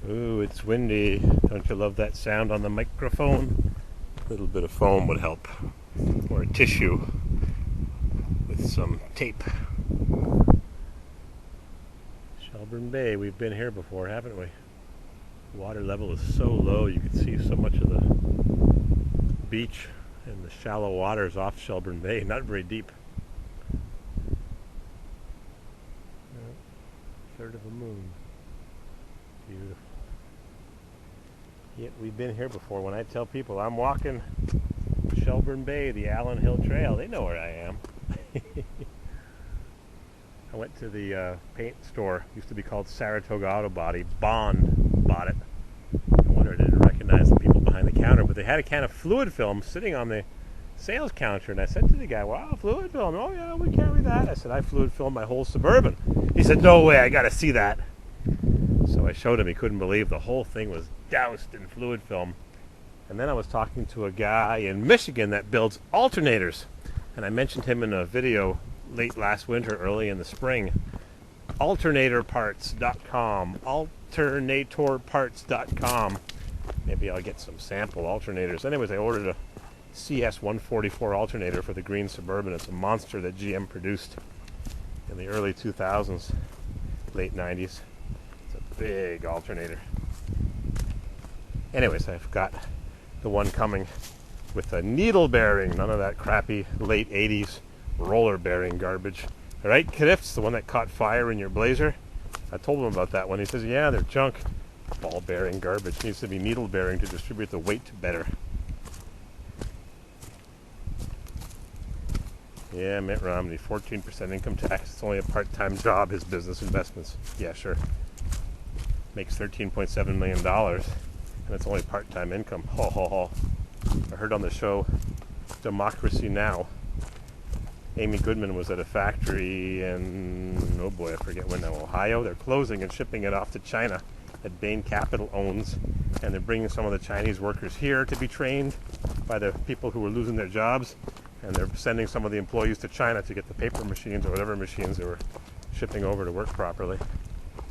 Ooh, it's windy. Don't you love that sound on the microphone? A little bit of foam would help. Or a tissue with some tape. Shelburne Bay, we've been here before, haven't we? Water level is so low you can see so much of the beach and the shallow waters off Shelburne Bay, not very deep. Third of a moon. Beautiful. Yeah, we've been here before. When I tell people I'm walking Shelburne Bay, the Allen Hill Trail, they know where I am. I went to the paint store, used to be called Saratoga Auto Body. Bond bought it. I wonder I didn't recognize the people behind the counter, but they had a can of fluid film sitting on the sales counter, and I said to the guy, "Wow, fluid film, oh yeah, we carry that." I said, "I fluid filmed my whole Suburban." He said, "No way, I gotta see that." So I showed him. He couldn't believe the whole thing was doused in fluid film. And then I was talking to a guy in Michigan that builds alternators, and I mentioned him in a video late last winter, early in the spring. Alternatorparts.com, alternatorparts.com. Maybe I'll get some sample alternators. Anyways, I ordered a CS144 alternator for the green Suburban. It's a monster that GM produced in the early 2000s, late 90s. It's a big alternator. Anyways, I've got the one coming with a needle bearing, none of that crappy late 80s roller bearing garbage. All right, Kniffs, the one that caught fire in your Blazer. I told him about that one. He says, yeah, they're junk. Ball bearing garbage. Needs to be needle bearing to distribute the weight better. Yeah, Mitt Romney, 14% income tax. It's only a part-time job, his business investments. Yeah, sure. Makes $13.7 million, and it's only part-time income. Ho, ho, ho. I heard on the show Democracy Now! Amy Goodman was at a factory in, oh boy, I forget when now, Ohio. They're closing and shipping it off to China that Bain Capital owns, and they're bringing some of the Chinese workers here to be trained by the people who were losing their jobs, and they're sending some of the employees to China to get the paper machines or whatever machines they were shipping over to work properly.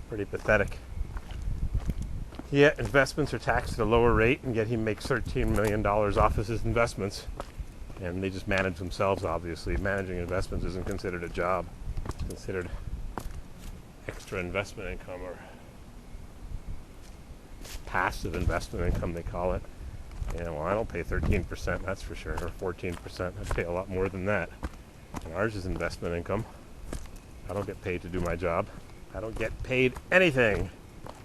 Pretty pathetic. Yeah, investments are taxed at a lower rate, and yet he makes $13 million off of his investments. And they just manage themselves, obviously. Managing investments isn't considered a job. It's considered extra investment income, or passive investment income, they call it. Yeah, well, I don't pay 13%, that's for sure, or 14%. I pay a lot more than that. And ours is investment income. I don't get paid to do my job. I don't get paid anything.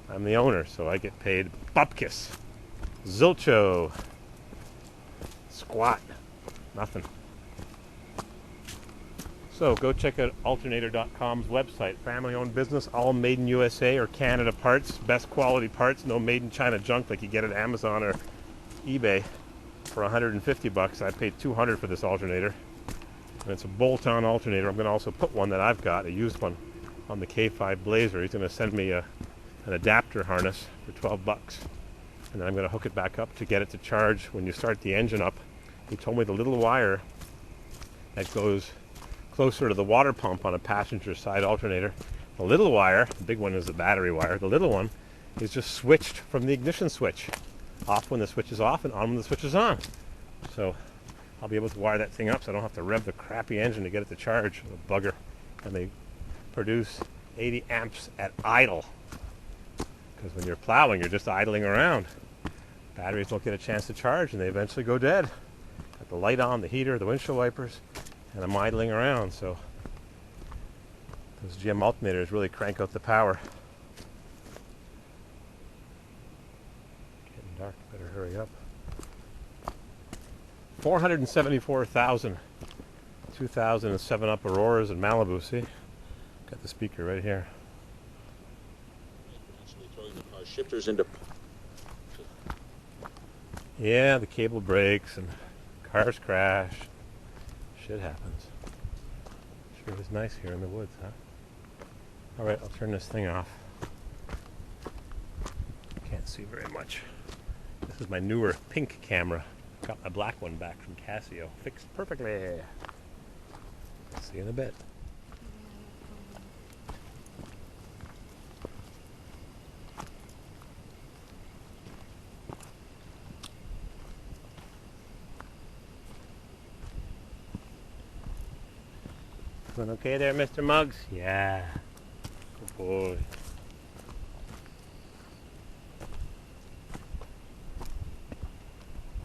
I'm the owner, so I get paid bupkis, zilcho, squat. Nothing. So go check out alternator.com's website. Family-owned business, all made in USA or Canada parts, best quality parts, no made in China junk like you get at Amazon or eBay for 150 bucks. I paid 200 for this alternator, and it's a bolt-on alternator. I'm going to also put one that I've got, a used one, on the K5 Blazer. He's going to send me an adapter harness for 12 bucks, and then I'm going to hook it back up to get it to charge when you start the engine up. He told me the little wire that goes closer to the water pump on a passenger side alternator, the little wire, the big one is the battery wire, the little one is just switched from the ignition switch. Off when the switch is off and on when the switch is on. So I'll be able to wire that thing up so I don't have to rev the crappy engine to get it to charge, the bugger. And they produce 80 amps at idle. Because when you're plowing, you're just idling around. Batteries don't get a chance to charge and they eventually go dead. Got the light on, the heater, the windshield wipers, and I'm idling around, so those GM alternators really crank out the power. Getting dark, better hurry up. 474,000 2007 up Auroras in Malibu, see? Got the speaker right here. Throwing the car shifters into... Yeah, the cable breaks and cars crash. Shit happens. Sure is nice here in the woods, huh? Alright, I'll turn this thing off. Can't see very much. This is my newer pink camera. Got my black one back from Casio. Fixed perfectly. See you in a bit. Doing okay there, Mr. Muggs? Yeah. Good boy.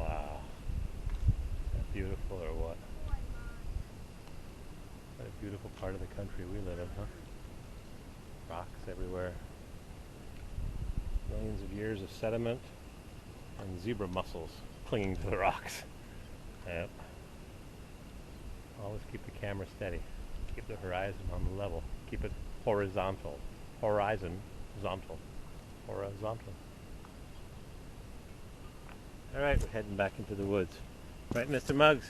Wow. Is that beautiful or what? What a beautiful part of the country we live in, huh? Rocks everywhere. Millions of years of sediment and zebra mussels clinging to the rocks. Yep. Always keep the camera steady. Keep the horizon on the level. Keep it horizontal. Horizontal. Horizontal. Alright, we're heading back into the woods. Right, Mr. Muggs?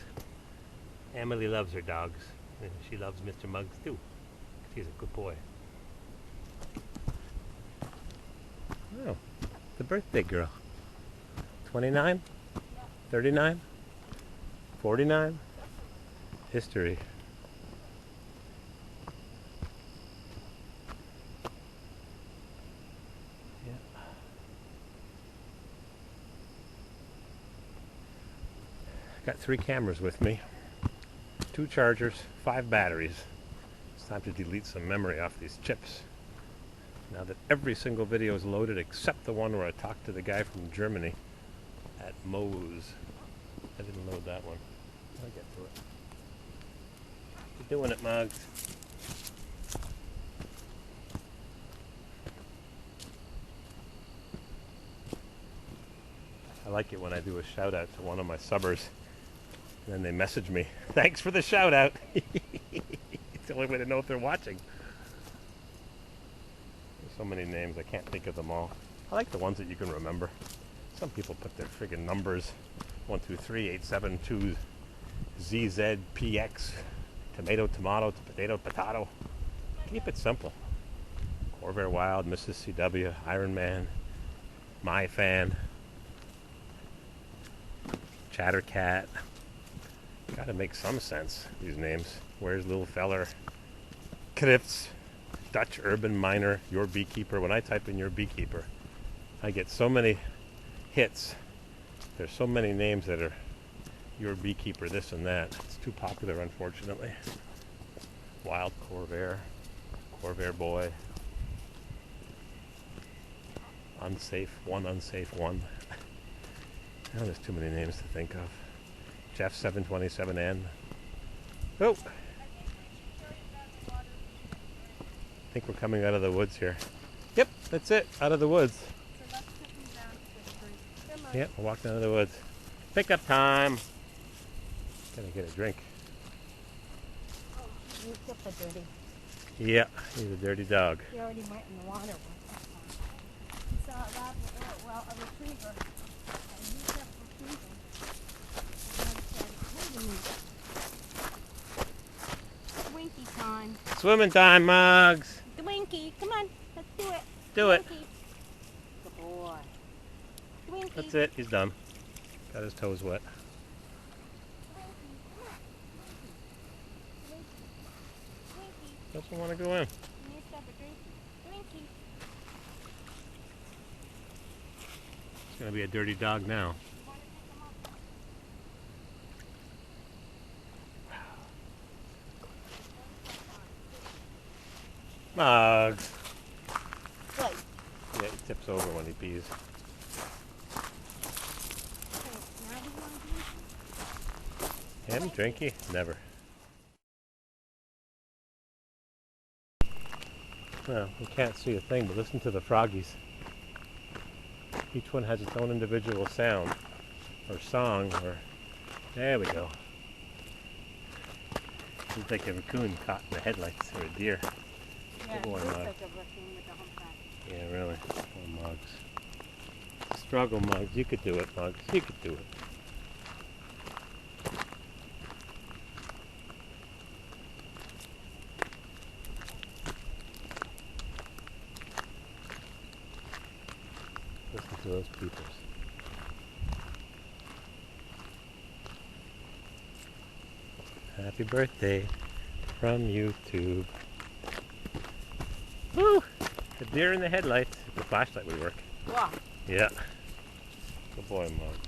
Emily loves her dogs. And she loves Mr. Muggs too. He's a good boy. Oh, the birthday girl. 29? 39? 49? History. Yeah. Got 3 cameras with me, 2 chargers, 5 batteries. It's time to delete some memory off these chips. Now that every single video is loaded except the one where I talked to the guy from Germany at Moe's. I didn't load that one. I'll get to it. You're doing it, Muggs. I like it when I do a shout out to one of my subbers and then they message me, thanks for the shout out. It's the only way to know if they're watching. There's so many names, I can't think of them all. I like the ones that you can remember. Some people put their friggin' numbers 1, 2, 3, 8, 7, 2, ZZ, PX, tomato, potato, potato. Keep it simple. CORVAIRWILD, Mrs. CW, Iron Man, My Fan, Chattercat. Gotta make some sense, these names. Where's Little Feller? Krips, Dutch Urban Miner, Your Beekeeper. When I type in Your Beekeeper, I get so many hits. There's so many names that are Your Beekeeper, this and that. It's too popular, unfortunately. Wild Corvair, Corvair Boy, Unsafe one. Oh, there's too many names to think of. Jeff 727N. Oh! I think we're coming out of the woods here. Yep, that's it. Out of the woods. Yep, we're walking out of the woods. Pickup time. Gotta get a drink. Oh, you took a dirty. Yeah, he's a dirty dog. He already went in the water once. He saw a lab, well, a retriever. And he kept retrieving. And said, Winky time. Swimming time, Muggs. The Winky, come on, let's do it. Do it. Winky. Good boy. Winky. That's it, he's done. Got his toes wet. Doesn't want to go in. It's going to be a dirty dog now. Muggs. What? Yeah, he tips over when he pees. Him? Drinky? Never. Well, you can't see a thing, but listen to the froggies. Each one has its own individual sound, or song, or... There we go. Looks like a raccoon caught in the headlights, or a deer. Yeah, Good boy, looks Muggs. like a raccoon with a humpback. Yeah, really. Oh, Muggs. Struggle, Muggs. You could do it, Muggs. You could do it. Listen to those peepers. Happy birthday from YouTube. Woo! The deer in the headlights. The flashlight would work. Wow. Yeah. Good boy, Muggs.